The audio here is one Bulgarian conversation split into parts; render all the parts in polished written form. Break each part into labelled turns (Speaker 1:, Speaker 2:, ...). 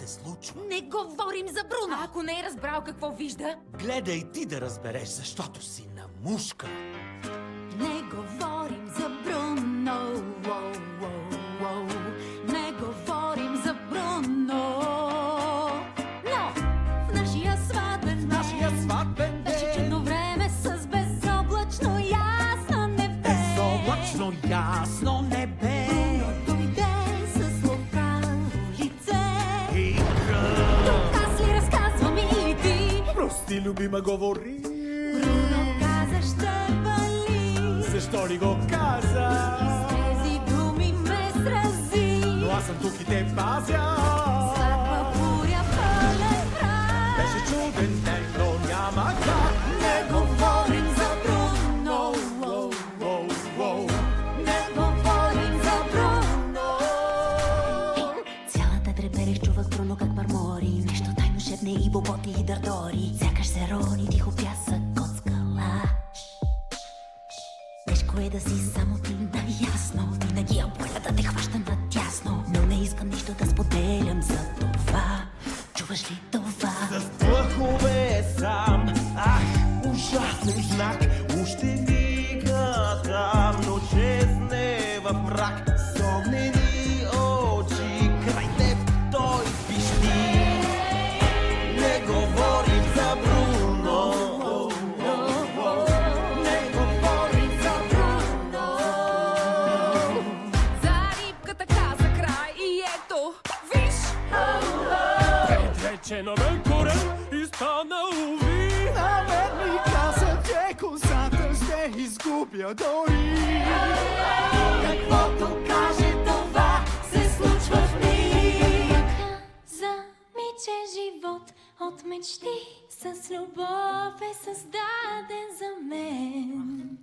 Speaker 1: се случва?
Speaker 2: Не говорим за Бруно!
Speaker 3: А ако не е разбрал какво вижда?
Speaker 1: Гледай ти да разбереш, защото си на мушка.
Speaker 2: Не говорим за Бруно, не говорим за Бруно. Но в нашия сватбен ден беше чудно време с безоблачно ясно небе.
Speaker 1: Безоблачно ясно небе.
Speaker 2: Бруно дойде с лукаво лице.
Speaker 1: И кръв.
Speaker 2: Тук аз ли разказвам или ти?
Speaker 1: Прости, любима, говори.
Speaker 2: Бруно каза, ще вали.
Speaker 1: Защо ли го каза?
Speaker 2: Тези думи ме срази.
Speaker 1: Но аз съм тук и те пазя.
Speaker 2: Сватба, буря, пълен край.
Speaker 1: Беше чуден ден, но няма как. Не говорим за Бруно.
Speaker 2: Не говорим за Бруно.
Speaker 4: Цялата треперех, чувах Бруно как мърмори. Нещо тайно шепне и боботи и дърдори. Сякаш се рони тихо пясък от скала. Тежко е да си само ти наясно. Винаги я боля да те хваща надясно. Но не искам нищо да споделям за това. Чуваш ли това?
Speaker 1: С плъхове е сам. Ах, ужасен знак. Още мига там, но чезне в мрак. С огнени очи край теб той пищи. Не говорим за Бруно. Не говорим за Бруно.
Speaker 3: За рибката каза край и ето, виж!
Speaker 5: Вече на мен корен и стана уви.
Speaker 6: На мен ми каза, че косата ще изгубя дори.
Speaker 2: Каквото каже, това се случва в миг.
Speaker 4: Каза ми, че живот от мечти с любов е създаден за мен.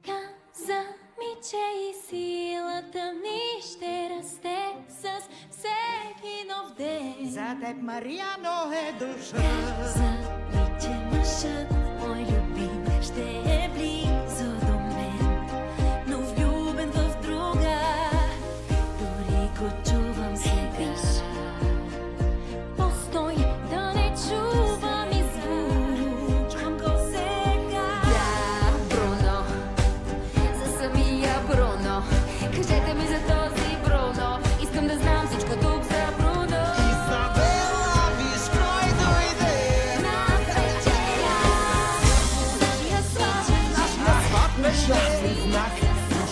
Speaker 4: Каза ми, че и силата ми ще расте с всеки нов ден.
Speaker 6: За теб, Мариано, е душа.
Speaker 4: Каза ми, че мъжът мой любим ще е близо до мен, но влюбен в друга, дори го чувам сега. Постой, да не чувам и звук, чувам го сега.
Speaker 3: Бруно, за самия Бруно. Кажете ми за този Бруно. Искам да знам всичко тук за Бруно.
Speaker 1: Изабела, виж кой дойде.
Speaker 2: На вечеря, нашия сватбен
Speaker 1: Ужасен знак.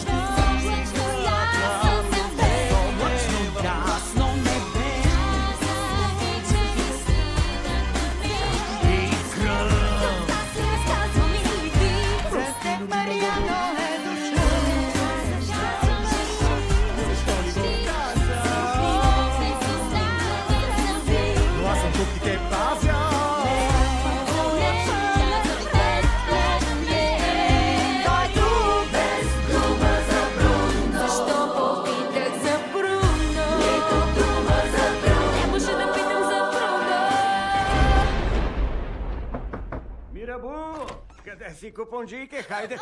Speaker 2: безоблачно ясно небе.
Speaker 1: Безоблачно ясно небе. И кръв.
Speaker 2: Аз ли разказвам или ти?
Speaker 6: За теб, Мариано, е душа.
Speaker 1: Защо ли го каза? Но аз съм тук и те пазя.
Speaker 3: Защо попитах за Бруно? Не може да питам за Бруно.
Speaker 7: Мирабу, къде си, купонджийке? Хайде!